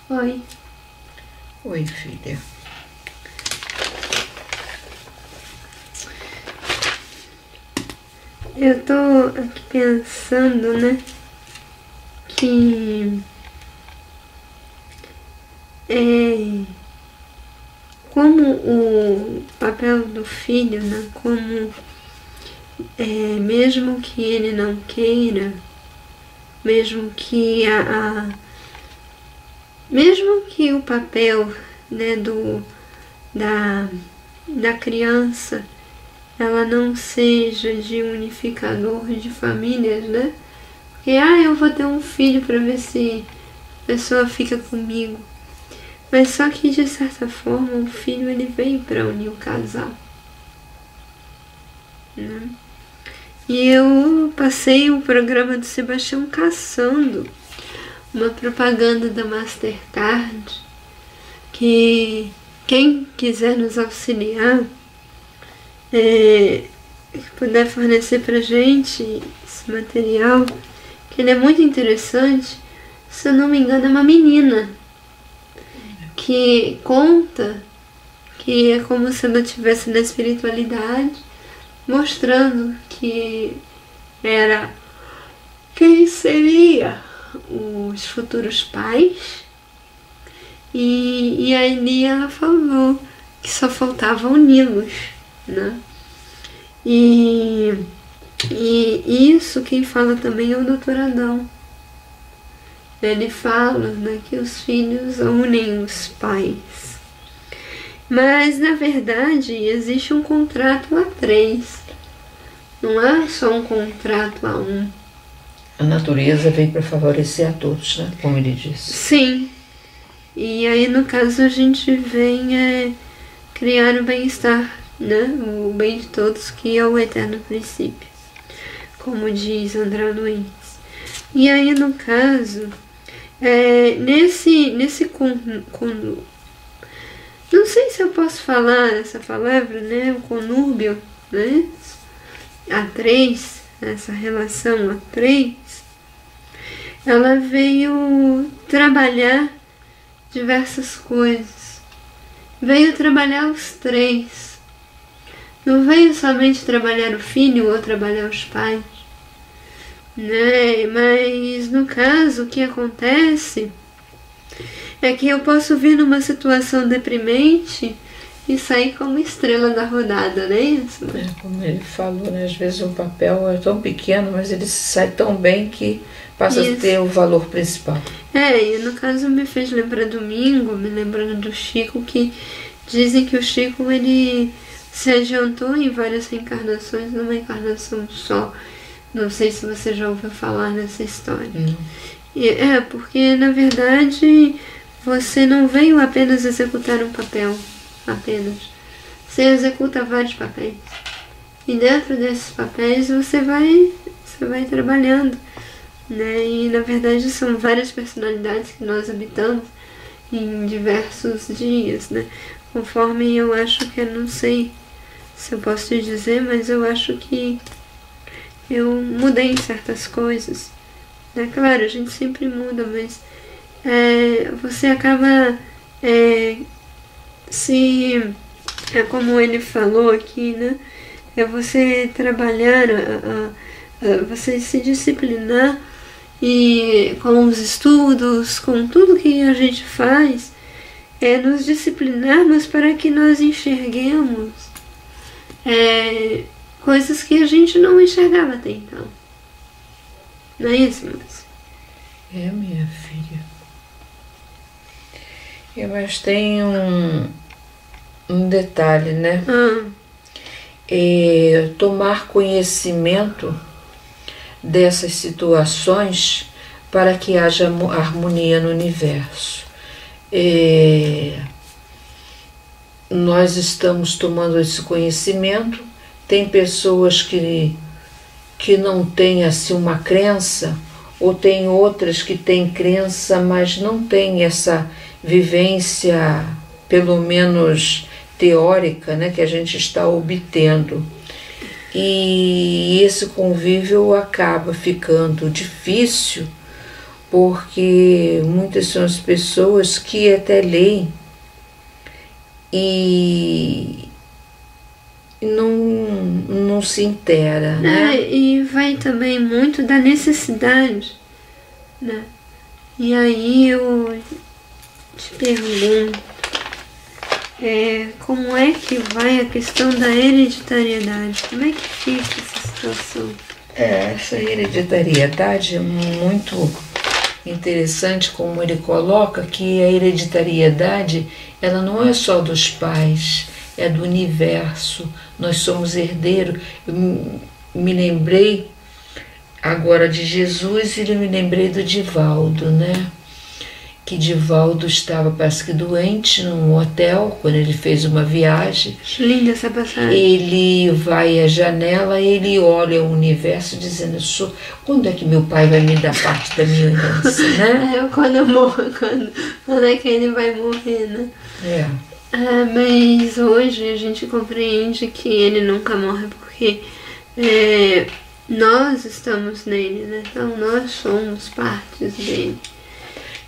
Oi. Oi, filha. Eu tô aqui pensando, né, que como o papel do filho, né, como mesmo que ele não queira, mesmo que mesmo que o papel, né, da criança ela não seja de unificador de famílias, né? Porque eu vou ter um filho para ver se a pessoa fica comigo. Mas só que de certa forma o filho ele veio para unir o casal, né? E eu passei o programa do Sebastião caçando uma propaganda da Mastercard que quem quiser nos auxiliar, puder fornecer pra gente esse material, que ele é muito interessante. Se eu não me engano é uma menina que conta que é como se ela estivesse na espiritualidade, mostrando que era quem seria os futuros pais. E aí ela falou que só faltava uni-los, né? E isso quem fala também é o Dr. Adão. Ele fala, né, que os filhos unem os pais. Mas na verdade existe um contrato a 3. Não é só um contrato a 1. A natureza veio para favorecer a todos, né? Como ele disse. Sim. E aí no caso a gente vem criar o bem-estar, né? O bem de todos, que é o eterno princípio, como diz André Luiz. E aí no caso, não sei se eu posso falar essa palavra, né? O conúrbio, né? A3, essa relação A3, ela veio trabalhar diversas coisas. Veio trabalhar os 3. Não veio somente trabalhar o filho ou trabalhar os pais, né? Mas no caso o que acontece é que eu posso vir numa situação deprimente e sair como estrela da rodada, né? Isso? Como ele falou, né? Às vezes o papel é tão pequeno, mas ele sai tão bem que passa a ter o valor principal. E no caso me fez lembrar domingo, me lembrando do Chico, que dizem que o Chico ele se adiantou em várias reencarnações numa encarnação só. Não sei se você já ouviu falar nessa história. Porque na verdade você não veio apenas executar um papel, você executa vários papéis. E dentro desses papéis você vai trabalhando, né? E na verdade são várias personalidades que nós habitamos em diversos dias, né? Conforme eu acho que, eu não sei se eu posso te dizer, mas eu acho que eu mudei em certas coisas, né? Claro, a gente sempre muda, mas você acaba como ele falou aqui, né? É você trabalhar, você se disciplinar e com os estudos, com tudo que a gente faz, nos disciplinarmos para que nós enxerguemos coisas que a gente não enxergava até então. Não é isso, Márcia? Minha filha. Mas tem um detalhe, né? Tomar conhecimento dessas situações para que haja harmonia no universo. Nós estamos tomando esse conhecimento. Tem pessoas que não têm assim uma crença, ou tem outras que têm crença, mas não têm essa vivência, pelo menos teórica, né, que a gente está obtendo. E esse convívio acaba ficando difícil, porque muitas são as pessoas que até leem e não se intera, né? E vai também muito da necessidade, né? E aí eu te pergunto, como é que vai a questão da hereditariedade? Como é que fica essa situação? Essa hereditariedade é muito interessante, como ele coloca que a hereditariedade ela não é só dos pais, é do universo. Nós somos herdeiros. Eu me lembrei agora de Jesus e me lembrei do Divaldo, né? Que Divaldo estava, parece que doente, num hotel, quando ele fez uma viagem. Linda essa passagem. Ele vai à janela e ele olha o universo dizendo, quando é que meu pai vai me dar parte da minha herança, né? Quando eu morro, quando é que ele vai morrer, né? Mas hoje a gente compreende que ele nunca morre porque nós estamos nele, né? Então nós somos partes dele.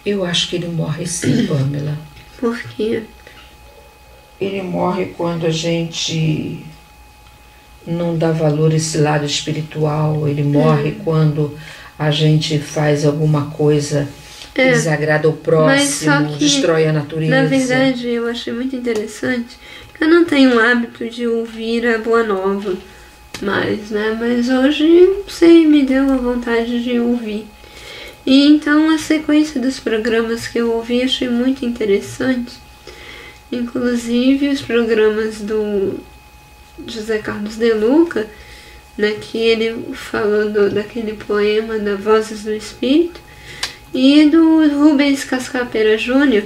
Eu acho que ele morre sim, Pamela. Por quê? Ele morre quando a gente não dá valor a esse lado espiritual. Ele morre quando a gente faz alguma coisa que desagrada o próximo, destrói a natureza. Na verdade, eu achei muito interessante que eu não tenho o hábito de ouvir a Boa Nova mais, né? Mas hoje, sei, me deu a vontade de ouvir. E então a sequência dos programas que eu ouvi achei muito interessante. Inclusive os programas do José Carlos de Luca, né, que ele falou daquele poema da Vozes do Espírito, e do Rubens Cascapera Júnior.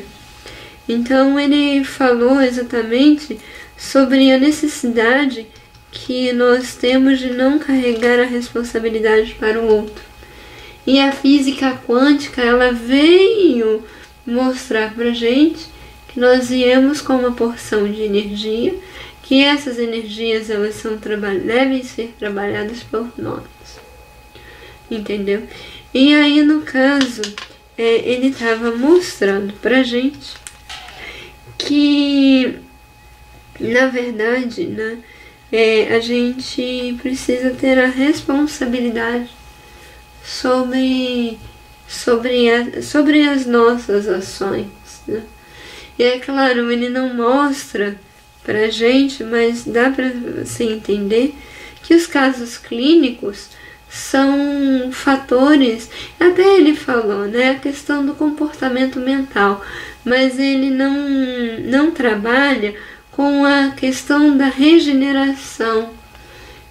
Então ele falou exatamente sobre a necessidade que nós temos de não carregar a responsabilidade para o outro. E a física quântica, ela veio mostrar pra gente que nós viemos com uma porção de energia, que essas energias elas devem ser trabalhadas por nós. Entendeu? E aí, no caso, ele estava mostrando pra gente que, na verdade, né, a gente precisa ter a responsabilidade sobre as nossas ações, né? E é claro, ele não mostra pra gente, mas dá pra se entender que os casos clínicos são fatores, até ele falou, né, a questão do comportamento mental, mas ele não trabalha com a questão da regeneração,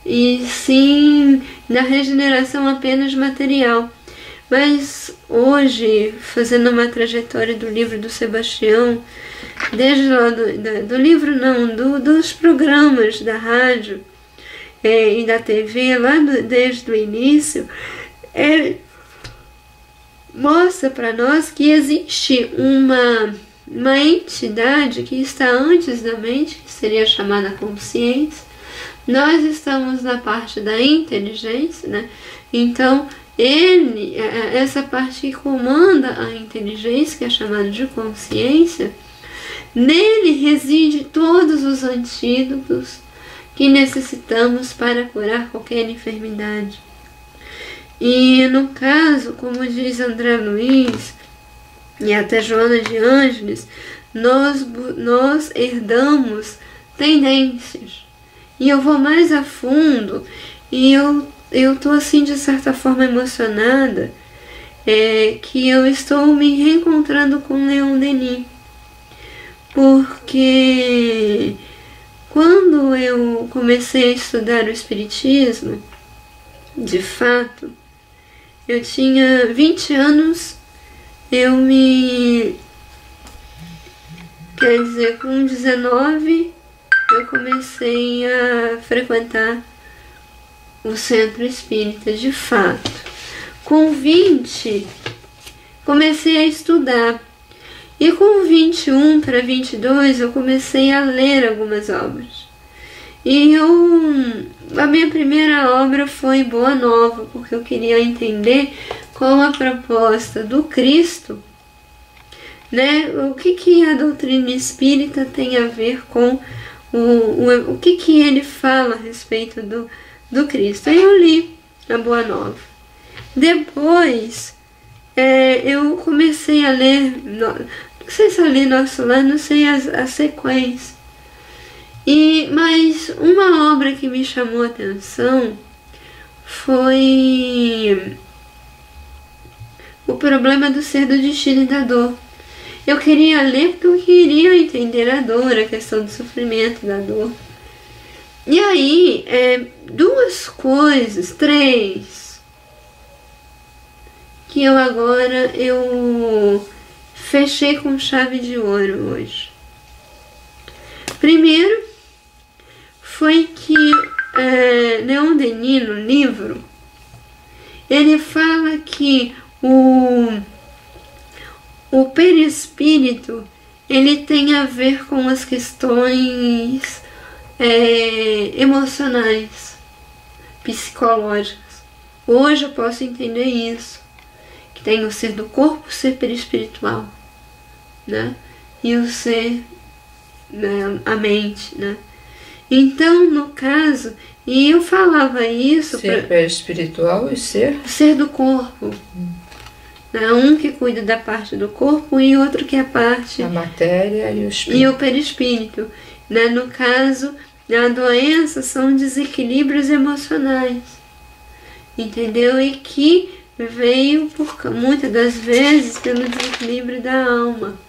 e sim da regeneração apenas material. Mas hoje, fazendo uma trajetória do livro do Sebastião, desde lá do livro não, dos programas da rádio e da TV, lá desde o início, ele mostra para nós que existe uma entidade que está antes da mente, que seria chamada consciência. Nós estamos na parte da inteligência, né? Então, essa parte que comanda a inteligência, que é chamada de consciência, nele reside todos os antídotos que necessitamos para curar qualquer enfermidade. E no caso, como diz André Luiz e até Joana de Ângeles, nós herdamos tendências. E eu vou mais a fundo e eu tô assim de certa forma emocionada, que eu estou me reencontrando com Leon Denis. Porque quando eu comecei a estudar o Espiritismo, de fato, eu tinha 20 anos, quer dizer, com 19, eu comecei a frequentar o centro espírita, de fato. Com 20, comecei a estudar. E com 21 para 22, eu comecei a ler algumas obras. E a minha primeira obra foi Boa Nova, porque eu queria entender com a proposta do Cristo, né? O que a doutrina espírita tem a ver com o que ele fala a respeito do Cristo. Aí eu li a Boa Nova. Depois eu comecei a ler, não sei se eu li Nosso Lar, não sei a sequência. Mas uma obra que me chamou a atenção foi O Problema do Ser, do Destino e da Dor. Eu queria ler porque eu queria entender a dor, a questão do sofrimento, da dor. E aí, duas coisas, três, que eu fechei com chave de ouro hoje. Primeiro, foi que Leon Denis, no livro, ele fala que o perispírito, ele tem a ver com as questões emocionais, psicológicas. Hoje eu posso entender isso, que tem o ser do corpo, o ser perispiritual, né? E o ser, né, a mente, né? Então, no caso, e eu falava isso... Ser perispiritual e ser? Ser do corpo. Um que cuida da parte do corpo e outro que é a parte... A matéria e o espírito. E o perispírito. Né? No caso, a doença são desequilíbrios emocionais. Entendeu? E que veio, muitas das vezes, pelo desequilíbrio da alma.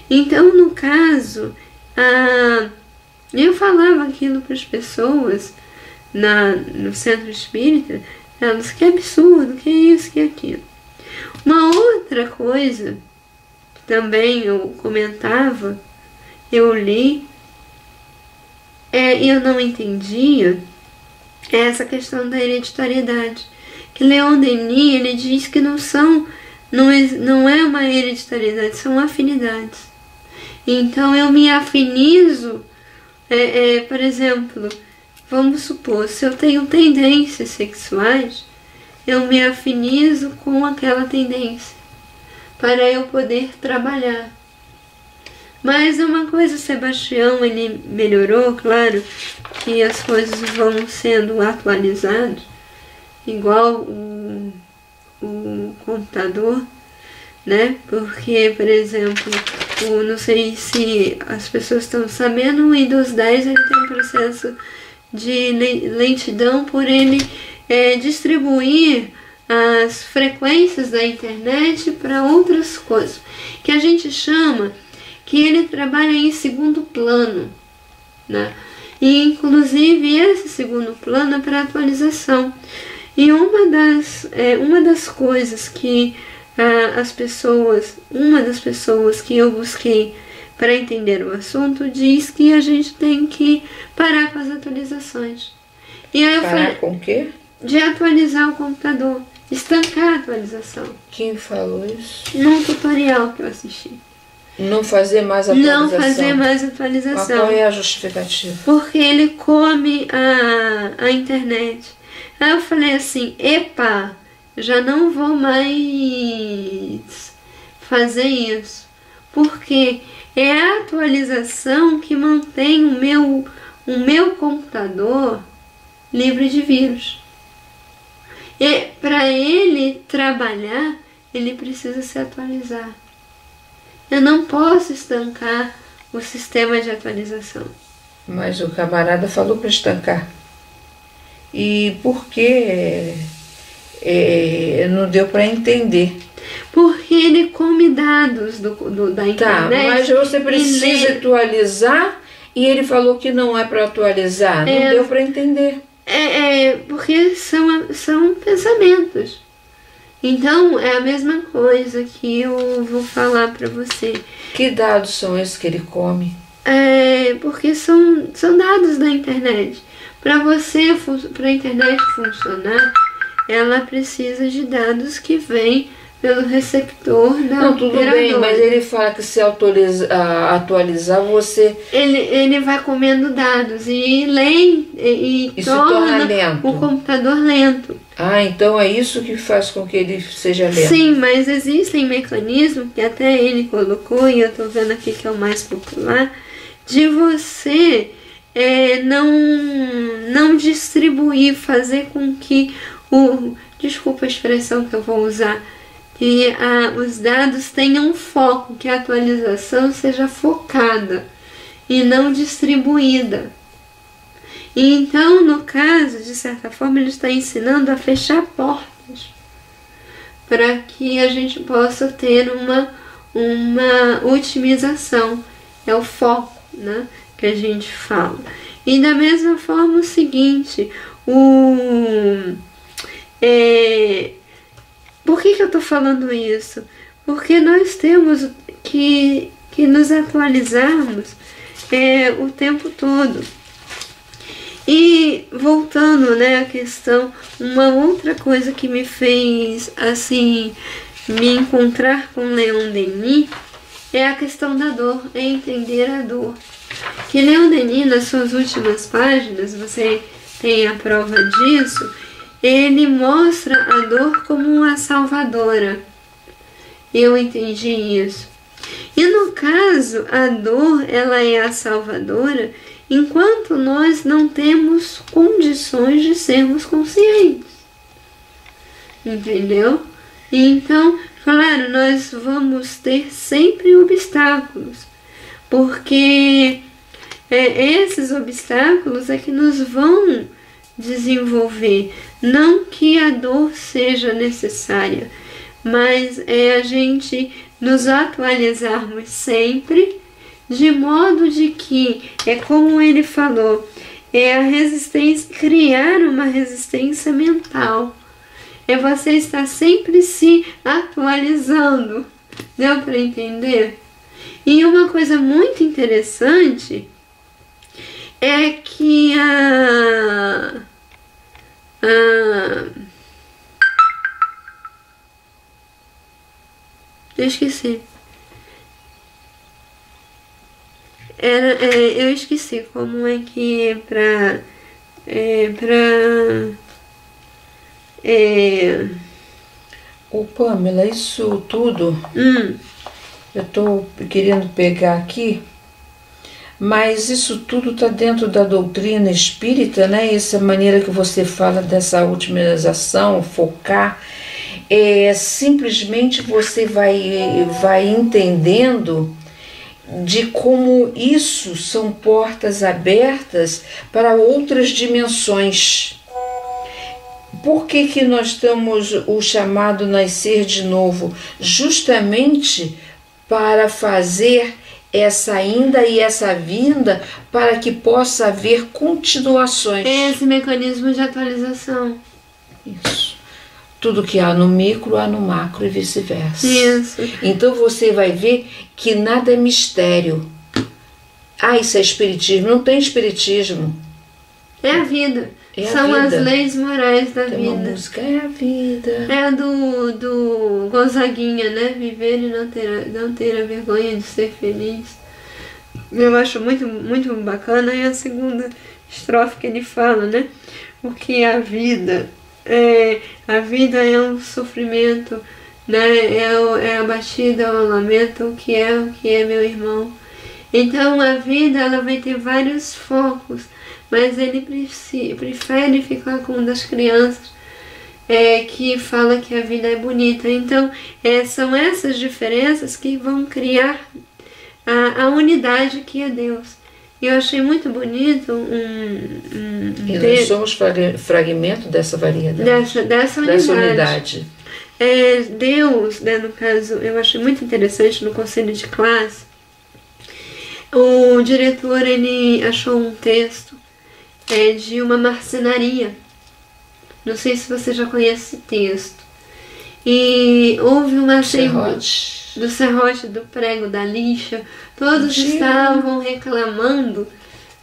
Então, no caso, eu falava aquilo para as pessoas no centro espírita, elas, que absurdo, que isso, que aquilo. Uma outra coisa que também eu comentava, eu li, e eu não entendia, é essa questão da hereditariedade. Que Leon Denis, ele diz que não é uma hereditariedade, são afinidades. Então eu me afinizo, por exemplo, vamos supor, se eu tenho tendências sexuais, eu me afinizo com aquela tendência, para eu poder trabalhar. Mas uma coisa, Sebastião, ele melhorou, claro, que as coisas vão sendo atualizadas, igual o computador, né? Porque, por exemplo, não sei se as pessoas estão sabendo, o Windows 10 ele tem um processo de lentidão por ele distribuir as frequências da internet para outras coisas, que a gente chama que ele trabalha em segundo plano, né? E inclusive esse segundo plano é para atualização. E uma das coisas que uma das pessoas que eu busquei para entender o assunto diz que a gente tem que parar com as atualizações. E aí eu falei, com o quê? De atualizar o computador, estancar a atualização. Quem falou isso? Num tutorial que eu assisti. Não fazer mais atualização. Não fazer mais atualização. Mas qual é a justificativa? Porque ele come a internet. Aí eu falei assim, epa, já não vou mais fazer isso. Porque é a atualização que mantém o meu computador livre de vírus. E para ele trabalhar, ele precisa se atualizar. Eu não posso estancar o sistema de atualização. Mas o camarada falou para estancar. E por que não deu para entender? Porque ele come dados da internet. Tá, mas você precisa atualizar e ele falou que não é para atualizar. Não deu para entender. Porque são pensamentos. Então, é a mesma coisa que eu vou falar para você. Que dados são esses que ele come? Porque são dados da internet. Para a internet funcionar, ela precisa de dados que vêm pelo receptor da Não, tudo bem, mas ele fala que se atualizar, você... Ele vai comendo dados e lê e se torna lento. O computador lento. Ah, então é isso que faz com que ele seja lento. Sim, mas existem mecanismos que até ele colocou, e eu estou vendo aqui que é o mais popular, de você não distribuir, fazer com que desculpa a expressão que eu vou usar, que os dados tenham foco, que a atualização seja focada e não distribuída. E então, no caso, de certa forma, ele está ensinando a fechar portas para que a gente possa ter uma otimização. É o foco, né, que a gente fala. E da mesma forma o seguinte, por que eu estou falando isso? Porque nós temos que nos atualizarmos o tempo todo. E voltando, né, à questão, uma outra coisa que me fez assim me encontrar com Leon Denis é a questão da dor, é entender a dor. Que Leon Denis, nas suas últimas páginas, você tem a prova disso, ele mostra a dor como uma salvadora. Eu entendi isso. E no caso, a dor, ela é a salvadora enquanto nós não temos condições de sermos conscientes. Entendeu? Então, claro, nós vamos ter sempre obstáculos, porque esses obstáculos é que nos vão desenvolver. Não que a dor seja necessária, mas é a gente nos atualizarmos sempre, de modo de que, como ele falou, a resistência, criar uma resistência mental. É você estar sempre se atualizando. Deu para entender? E uma coisa muito interessante é que eu esqueci. Eu esqueci como é que Ô Pamela, isso tudo eu estou querendo pegar aqui, mas isso tudo está dentro da doutrina espírita, né? Essa maneira que você fala dessa otimização, focar, simplesmente você vai entendendo de como isso são portas abertas para outras dimensões. Por que nós estamos o chamado nascer de novo? Justamente para fazer essa ida e essa vinda, para que possa haver continuações. Esse mecanismo de atualização. Isso. Tudo que há no micro, há no macro e vice-versa. Isso. Então você vai ver que nada é mistério. Isso é espiritismo. Não tem espiritismo. É a vida. São as leis morais da tem vida. Uma música, é a vida. É do Gonzaguinha, né? Viver e não ter a vergonha de ser feliz. Eu acho muito, muito bacana. E a segunda estrofe que ele fala, né? O que é a vida? A vida é um sofrimento, né? É a batida, é o lamento, o que é meu irmão. Então a vida, ela vai ter vários focos, mas ele prefere ficar com um das crianças que fala que a vida é bonita. Então são essas diferenças que vão criar a unidade que é Deus. E eu achei muito bonito e nós somos fragmento dessa variedade. Dessa unidade. Deus, né, no caso, eu achei muito interessante no conselho de classe. O diretor, ele achou um texto de uma marcenaria. Não sei se você já conhece esse texto. E houve uma do serrote, do prego, da lixa. Todos estavam reclamando,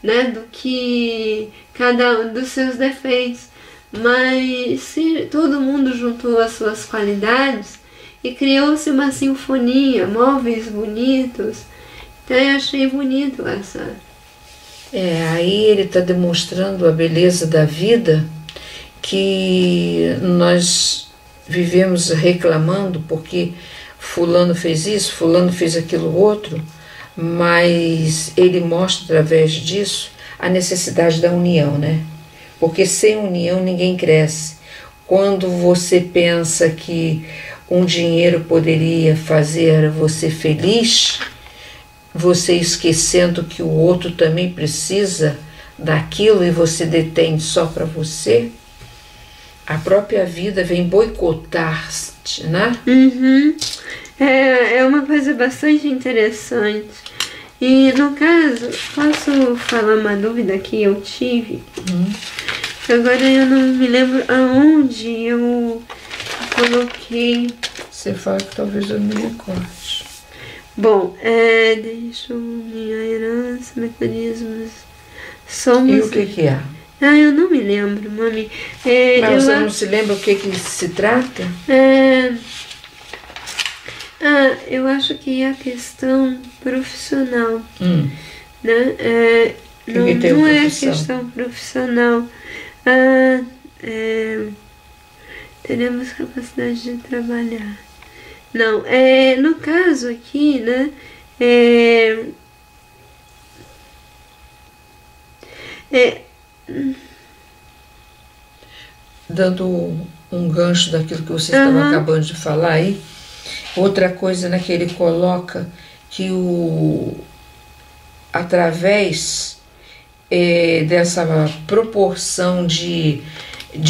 né, do que cada um dos seus defeitos. Mas se todo mundo juntou as suas qualidades e criou-se uma sinfonia, móveis bonitos. Então eu achei bonito essa. Aí ele está demonstrando a beleza da vida, que nós vivemos reclamando porque fulano fez isso, fulano fez aquilo outro, mas ele mostra através disso a necessidade da união, né? Porque sem união ninguém cresce. Quando você pensa que um dinheiro poderia fazer você feliz, você esquecendo que o outro também precisa daquilo e você detém só para você, a própria vida vem boicotar-te, né? Uhum. É uma coisa bastante interessante. E no caso, posso falar uma dúvida que eu tive? Agora eu não me lembro aonde eu coloquei. Você fala que talvez eu me recorde. Bom, deixa minha herança, mecanismos. Somos. E o que é? Eu não me lembro, mami. Mas você não se lembra o que se trata? Eu acho que é a questão profissional, né? Não é questão profissional. Teremos capacidade de trabalhar. Não, no caso aqui, né? Dando um gancho daquilo que você estava acabando de falar aí, outra coisa, né, que ele coloca que através dessa proporção de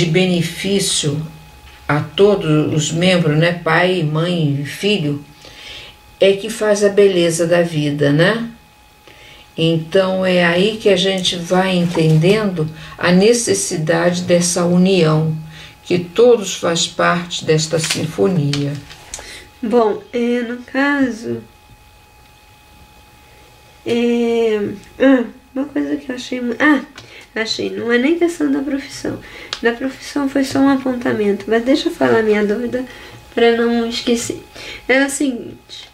benefício a todos os membros, né, pai, mãe e filho, é que faz a beleza da vida, né? Então é aí que a gente vai entendendo a necessidade dessa união, que todos faz parte desta sinfonia. Bom, no caso, uma coisa que eu achei... achei, não é nem questão da profissão. Da profissão foi só um apontamento, mas deixa eu falar minha dúvida para não esquecer. É o seguinte,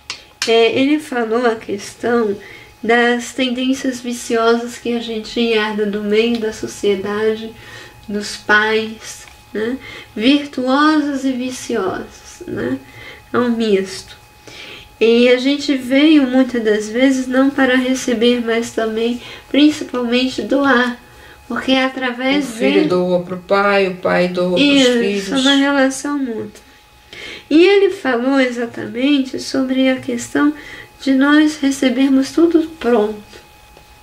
ele falou a questão das tendências viciosas que a gente herda do meio da sociedade, dos pais, né? Virtuosas e viciosas, né? É um misto. E a gente veio muitas das vezes não para receber, mas também, principalmente, doar. Porque através o filho doa para o pai doa para os filhos. Isso, uma relação mútua. E ele falou exatamente sobre a questão de nós recebermos tudo pronto,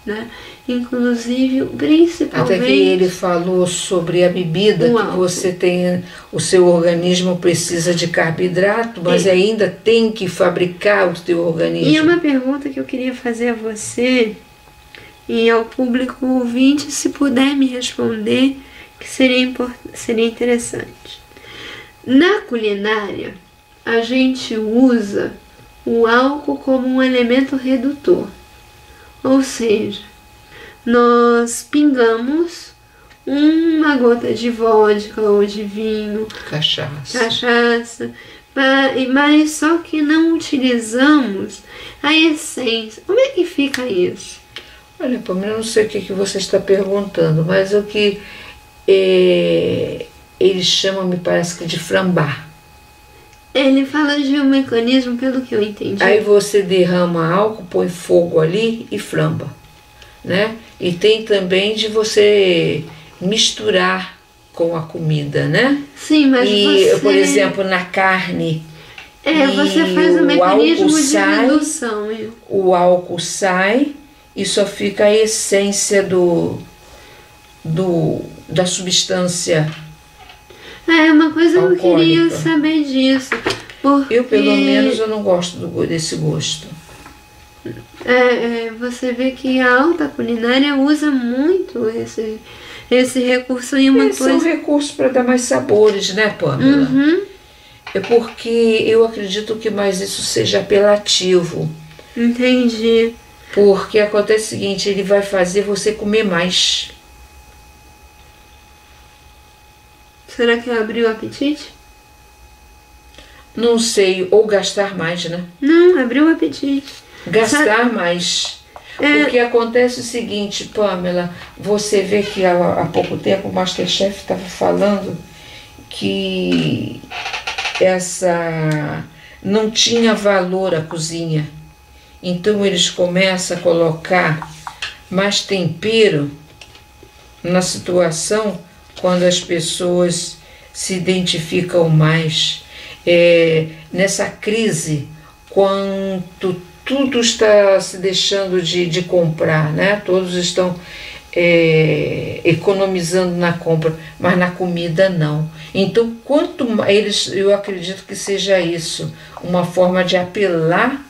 né? Inclusive, principalmente... Até que ele falou sobre a bebida, que você tem, o seu organismo precisa de carboidrato, mas ainda tem que fabricar o seu organismo. E uma pergunta que eu queria fazer a você e ao público ouvinte, se puder me responder, que seria interessante. Na culinária, a gente usa o álcool como um elemento redutor, ou seja, nós pingamos uma gota de vodka ou de vinho, cachaça, mas só que não utilizamos a essência. Como é que fica isso? Olha, Pamela, eu não sei o que você está perguntando, mas o que eles chamam, me parece que de flambar. Ele fala de um mecanismo, pelo que eu entendi. Aí você derrama álcool, põe fogo ali e flamba, né? E tem também de você misturar com a comida, né? Sim, mas por exemplo, na carne... você faz o mecanismo de redução. O álcool sai e só fica a essência da substância. Uma coisa alcoólica. Que eu queria saber disso. Porque... Eu, pelo menos, eu não gosto desse gosto. Você vê que a alta culinária usa muito esse recurso em uma coisa... É um recurso para dar mais sabores, né, Pamela? É porque eu acredito que mais isso seja apelativo. Entendi. Porque acontece o seguinte, ele vai fazer você comer mais. Será que abriu o apetite? Não sei, ou gastar mais, né? Não, abriu o apetite. Gastar mais. Porque acontece o seguinte, Pamela, você vê que há pouco tempo o MasterChef estava falando que não tinha valor a cozinha. Então eles começam a colocar mais tempero na situação quando as pessoas se identificam mais. Nessa crise, quando tudo está se deixando de comprar, né? Todos estão economizando na compra, mas na comida não. Então, quanto mais, eu acredito que seja isso, uma forma de apelar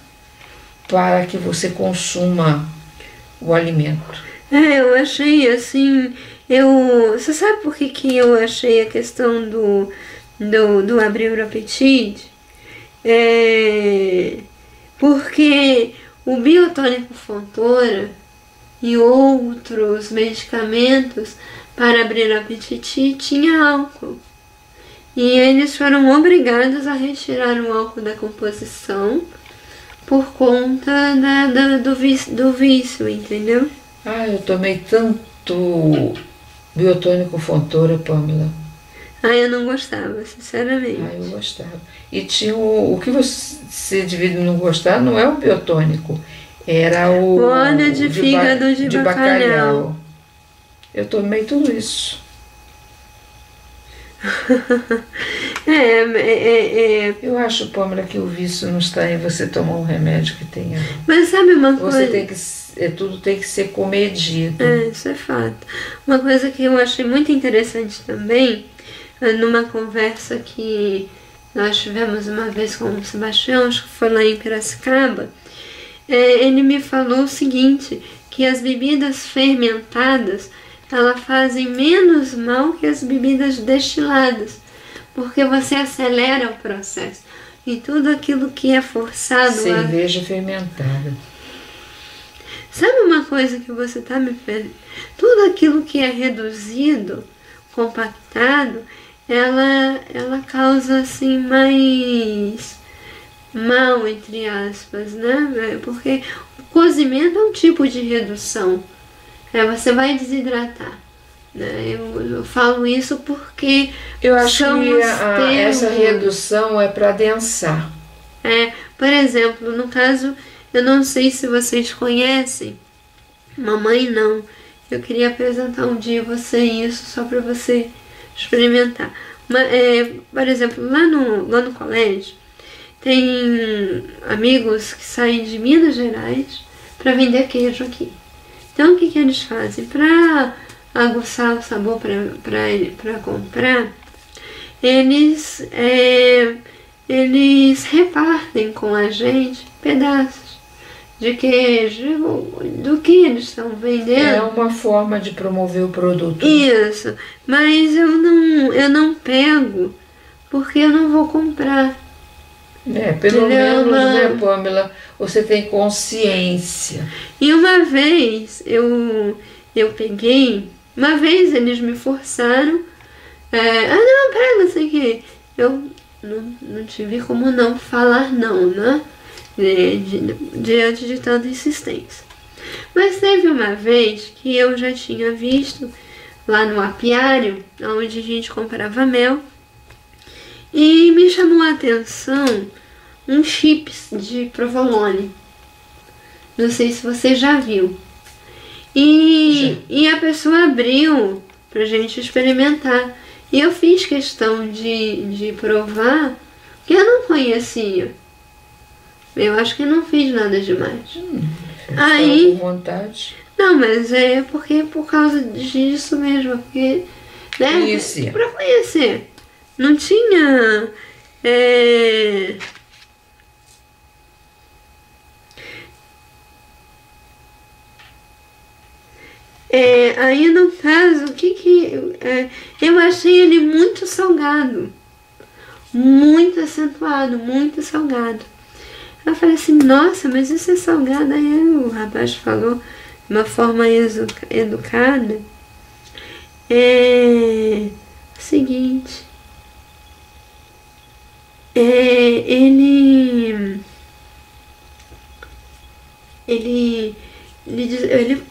para que você consuma o alimento. Eu achei assim, você sabe por que eu achei a questão do abrir o apetite? Porque o biotônico Fontoura e outros medicamentos para abrir o apetite tinha álcool. E eles foram obrigados a retirar o álcool da composição por conta do vício, entendeu? Eu tomei tanto biotônico Fontoura, Pamela. Eu não gostava, sinceramente. Eu gostava. E tinha o que você devia não gostar, não é o biotônico, era o óleo de fígado de bacalhau. Eu tomei tudo isso. Eu acho, Pamela, que o vício não está em você tomar um remédio que tenha. Mas sabe uma coisa? Tudo tem que ser comedido. Isso é fato. Uma coisa que eu achei muito interessante também, numa conversa que nós tivemos uma vez com o Sebastião, acho que foi lá em Piracicaba, ele me falou o seguinte, que as bebidas fermentadas, elas fazem menos mal que as bebidas destiladas, porque você acelera o processo. E tudo aquilo que é forçado... Cerveja fermentada. Sabe uma coisa que você está me perguntando? Tudo aquilo que é reduzido, compactado, ela causa assim mais mal, entre aspas, né? Porque o cozimento é um tipo de redução. Você vai desidratar. Né? Eu falo isso porque eu acho que essa redução é para adensar. Por exemplo, no caso, eu não sei se vocês conhecem, mamãe não. Eu queria apresentar um dia você isso só para você experimentar. Por exemplo, lá no colégio, tem amigos que saem de Minas Gerais para vender queijo aqui. Então, o que eles fazem? Para aguçar o sabor para comprar, eles repartem com a gente pedaços de queijo, do que eles estão vendendo. É uma forma de promover o produto. Isso, mas eu não pego, porque eu não vou comprar. Pelo menos, né, Pamela, você tem consciência. E uma vez eu peguei, uma vez eles me forçaram, não, pega, não sei o que. Eu não tive como não falar não, né? Diante de tanta insistência. Mas teve uma vez que eu já tinha visto lá no apiário, onde a gente comprava mel, e me chamou a atenção um chips de provolone. Não sei se você já viu. E a pessoa abriu pra gente experimentar. E eu fiz questão de provar, que eu não conhecia. Eu acho que não fiz nada demais. Aí, com vontade. Não, mas é porque por causa disso mesmo, porque, né? Conhecia. Pra conhecer. Não tinha. Aí no caso, eu achei ele muito salgado, muito acentuado, muito salgado. Eu falei assim, nossa, mas isso é salgado. Aí o rapaz falou de uma forma educada, o seguinte, ele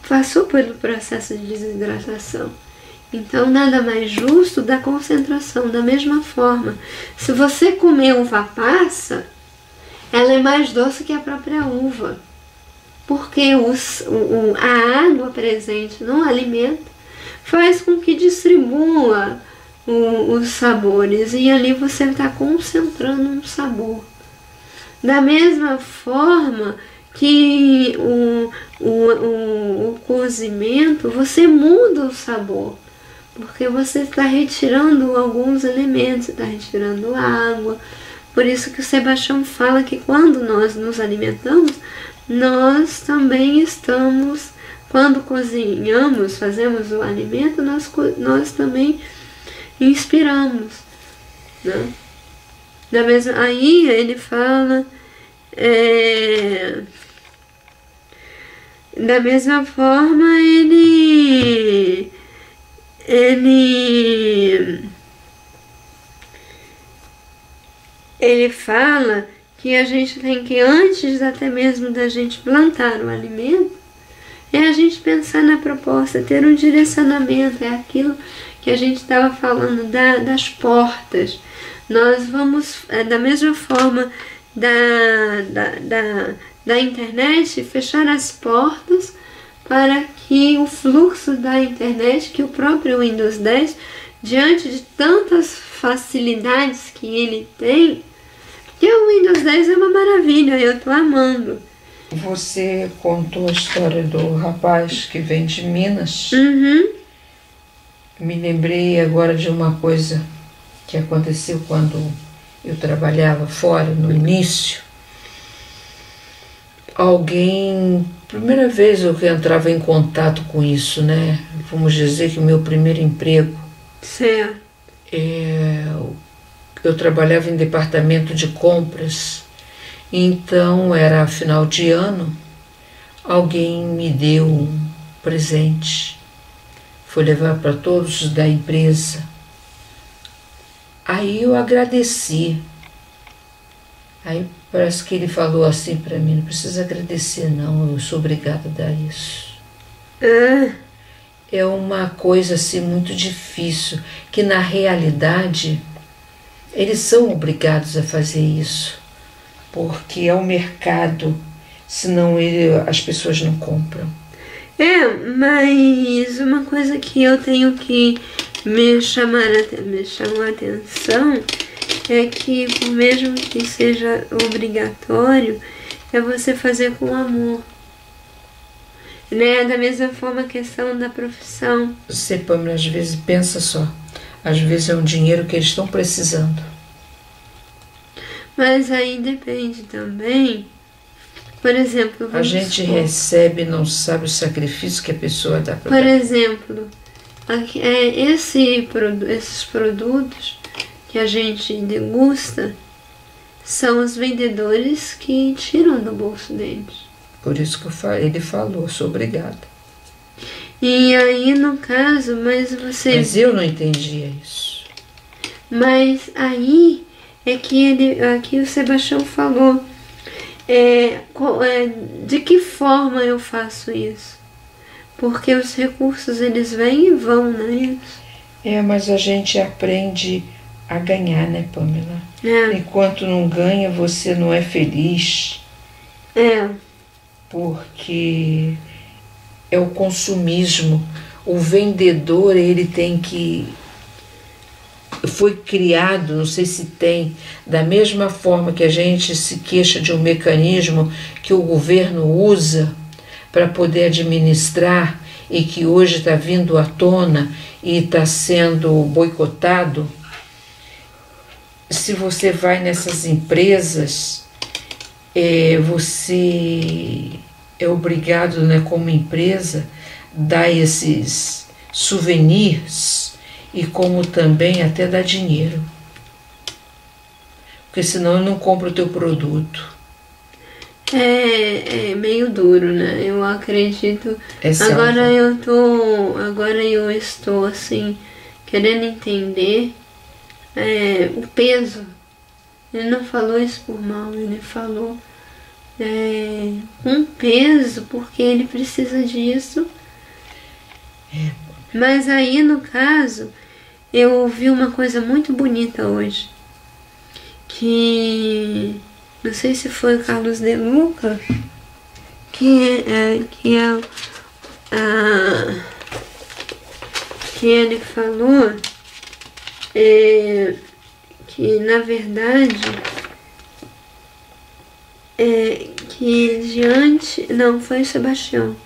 passou pelo processo de desidratação. Então, nada mais justo da concentração. Da mesma forma, se você comer uva passa, ela é mais doce que a própria uva, porque a água presente no alimento faz com que distribua os sabores, e ali você está concentrando um sabor. Da mesma forma que o cozimento, você muda o sabor, porque você está retirando alguns elementos, está retirando água. Por isso que o Sebastião fala que quando nós nos alimentamos, nós também estamos, quando cozinhamos, fazemos o alimento, nós também inspiramos, né? Aí ele fala, da mesma forma ele fala que a gente tem que, antes até mesmo da gente plantar o alimento, a gente pensar na proposta, ter um direcionamento. É aquilo que a gente estava falando das portas. Nós vamos, da mesma forma da internet, fechar as portas para que o fluxo da internet, que o próprio Windows 10, diante de tantas facilidades que ele tem, que o Windows 10 é uma maravilha, eu estou amando. Você contou a história do rapaz que vem de Minas. Uhum. Me lembrei agora de uma coisa que aconteceu quando eu trabalhava fora, no início. Primeira vez eu que entrava em contato com isso, né? Vamos dizer que o meu primeiro emprego. Certo. Eu trabalhava em departamento de compras, então era final de ano, alguém me deu um presente, foi levar para todos da empresa. Aí eu agradeci. Aí parece que ele falou assim para mim: não precisa agradecer não, eu sou obrigada a dar isso. É uma coisa assim muito difícil, que na realidade eles são obrigados a fazer isso, porque é o mercado, senão as pessoas não compram. Mas uma coisa que eu tenho que me chamou a atenção é que, por mesmo que seja obrigatório, é você fazer com amor. Né? Da mesma forma a questão da profissão. Você, Pâmela, às vezes pensa só, às vezes é um dinheiro que eles estão precisando. Mas aí depende também. Por exemplo, a gente recebe e não sabe o sacrifício que a pessoa dá para. Por exemplo, esses produtos que a gente degusta são os vendedores que tiram do bolso deles. Por isso que ele falou, sou obrigada. E aí, no caso, Mas eu não entendia isso. Mas aí é que aqui o Sebastião falou, de que forma eu faço isso? Porque os recursos, eles vêm e vão, né? Mas a gente aprende a ganhar, né, Pâmela? Enquanto não ganha, você não é feliz. Porque é o consumismo. O vendedor, ele tem que... Foi criado, não sei se tem, da mesma forma que a gente se queixa de um mecanismo que o governo usa para poder administrar e que hoje está vindo à tona e está sendo boicotado. Se você vai nessas empresas, você é obrigado, né, como empresa, dar esses souvenirs e como também até dar dinheiro. Porque senão eu não compro o teu produto. É meio duro, né? Eu acredito. Agora eu estou assim, querendo entender o peso Ele não falou isso por mal, ele falou com peso, porque ele precisa disso. Mas aí, no caso, eu ouvi uma coisa muito bonita hoje, que não sei se foi o Carlos De Luca, que ele falou que na verdade não, foi o Sebastião,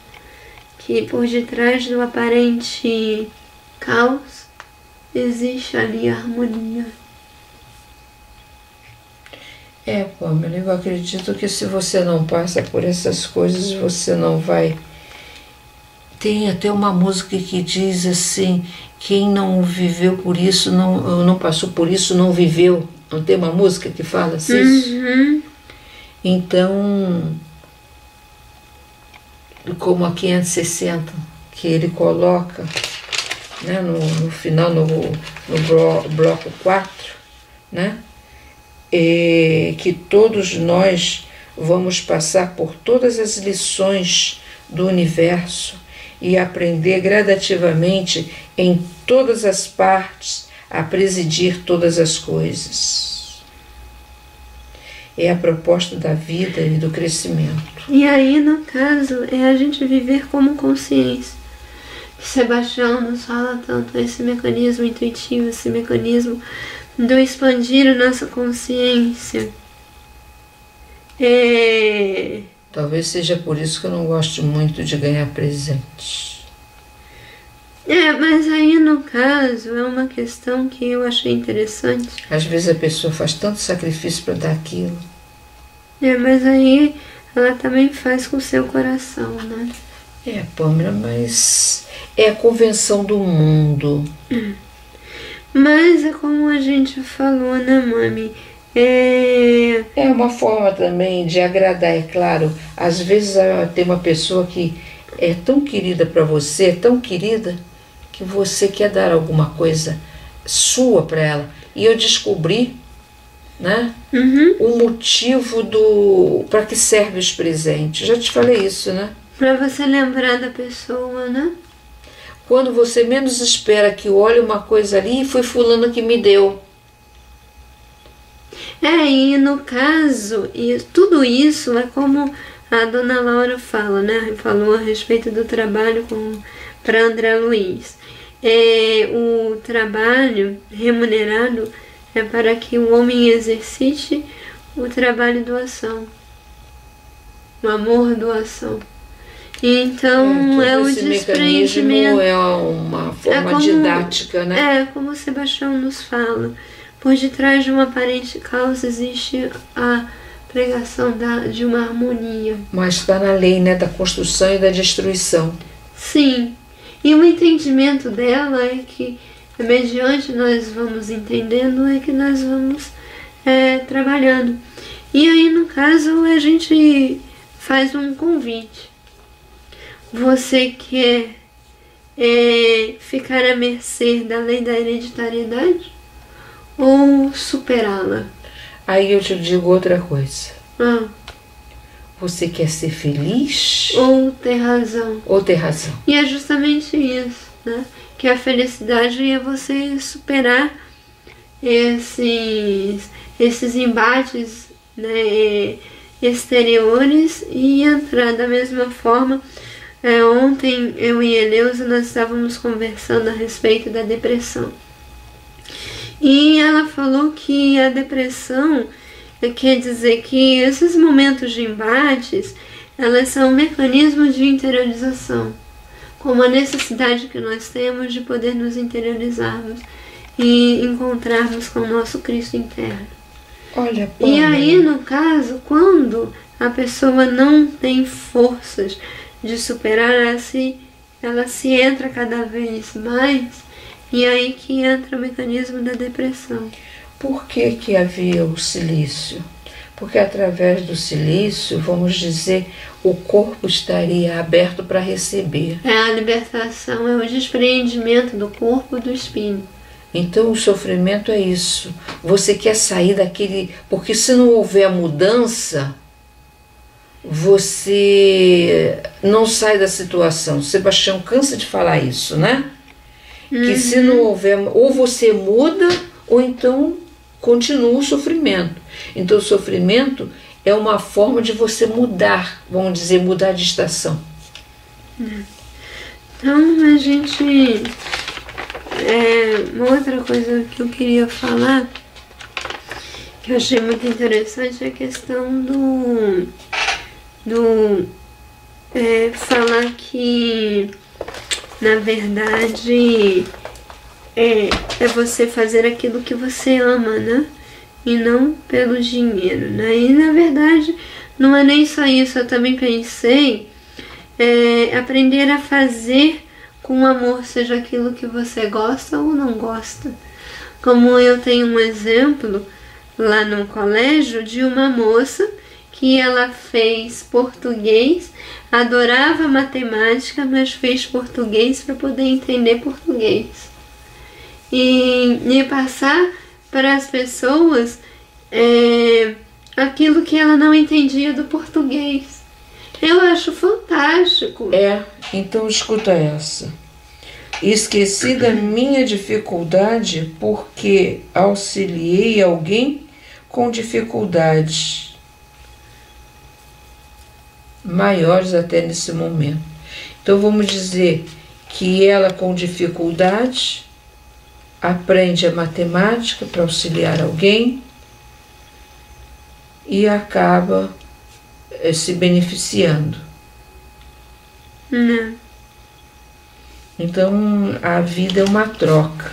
que por detrás do aparente caos existe ali a harmonia. Pamela, eu acredito que se você não passa por essas coisas, você não vai. Tem até uma música que diz assim: quem não viveu por isso, não passou por isso, não viveu. Não tem uma música que fala assim? Uhum. Então, como a 560, que ele coloca, né, no final, no bloco 4, né, que todos nós vamos passar por todas as lições do universo e aprender gradativamente em todas as partes a presidir todas as coisas. É a proposta da vida e do crescimento. E aí, no caso, é a gente viver como consciência. Sebastião nos fala tanto esse mecanismo intuitivo, esse mecanismo do expandir a nossa consciência. Talvez seja por isso que eu não gosto muito de ganhar presentes. Mas aí no caso é uma questão que eu achei interessante. Às vezes a pessoa faz tanto sacrifício para dar aquilo. Mas aí ela também faz com o seu coração, né? Pamela, mas é a convenção do mundo. Mas é como a gente falou, né, mami? É uma forma também de agradar, é claro. Às vezes tem uma pessoa que é tão querida para você, tão querida, que você quer dar alguma coisa sua para ela. E eu descobri, né, o motivo para que serve os presentes. Já te falei isso, né? Para você lembrar da pessoa, né? Quando você menos espera que olhe uma coisa ali, foi fulano que me deu. E no caso, tudo isso é como a dona Laura fala, né? Falou a respeito do trabalho para André Luiz. O trabalho remunerado é para que o homem exercite o trabalho doação, o amor doação. Então é o desprendimento. É uma forma didática, né? Como o Sebastião nos fala. Por detrás de uma aparente causa existe a pregação de uma harmonia. Mas está na lei, né, da construção e da destruição. Sim. E o entendimento dela é que, mediante nós vamos entendendo, é que nós vamos trabalhando. E aí, no caso, a gente faz um convite. Você quer ficar à mercê da lei da hereditariedade ou superá-la? Aí eu te digo outra coisa. Você quer ser feliz? Ou ter razão? Ou ter razão. E é justamente isso, né? Que a felicidade é você superar esses embates, né, exteriores e entrar da mesma forma. Ontem eu e Eleusa nós estávamos conversando a respeito da depressão. E ela falou que a depressão quer dizer que esses momentos de embates, elas são mecanismos de interiorização, como a necessidade que nós temos de poder nos interiorizarmos e encontrarmos com o nosso Cristo interno. Olha, e aí, no caso, quando a pessoa não tem forças de superar, ela se entra cada vez mais, e aí que entra o mecanismo da depressão. Por que havia o silício? Porque através do silício, vamos dizer, o corpo estaria aberto para receber. A libertação, é o despreendimento do corpo e do espírito. Então o sofrimento é isso. Você quer sair daquele... Porque se não houver mudança, você não sai da situação. Sebastião cansa de falar isso, né? Que se não houver... Ou você muda, ou então continua o sofrimento. Então o sofrimento é uma forma de você mudar, vamos dizer, mudar de estação. Então a gente... uma outra coisa que eu queria falar, que eu achei muito interessante, é a questão falar que, na verdade, é você fazer aquilo que você ama, né? E não pelo dinheiro, né? E, na verdade, não é nem só isso. Eu também pensei aprender a fazer com amor, seja aquilo que você gosta ou não gosta. Como eu tenho um exemplo lá no colégio de uma moça que ela fez português, adorava matemática, mas fez português para poder entender português. E passar para as pessoas aquilo que ela não entendia do português. Eu acho fantástico. Então escuta essa. Esqueci da minha dificuldade porque auxiliei alguém com dificuldades maiores até nesse momento. Então vamos dizer que ela com dificuldade aprende a matemática para auxiliar alguém e acaba se beneficiando. Então a vida é uma troca.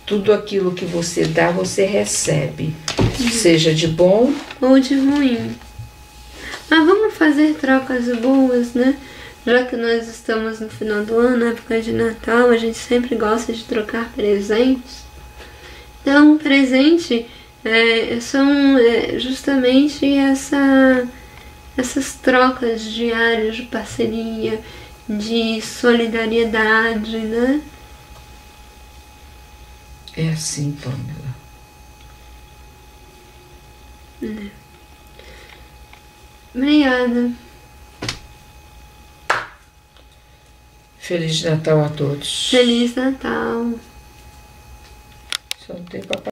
Tudo aquilo que você dá, você recebe, seja de bom ou de ruim. Mas vamos fazer trocas boas, né? Já que nós estamos no final do ano, na época de Natal, a gente sempre gosta de trocar presentes. Então, presente são justamente essas trocas diárias de parceria, de solidariedade, né? É assim, Pamela. Obrigada. Feliz Natal a todos. Feliz Natal. Só não tem papai.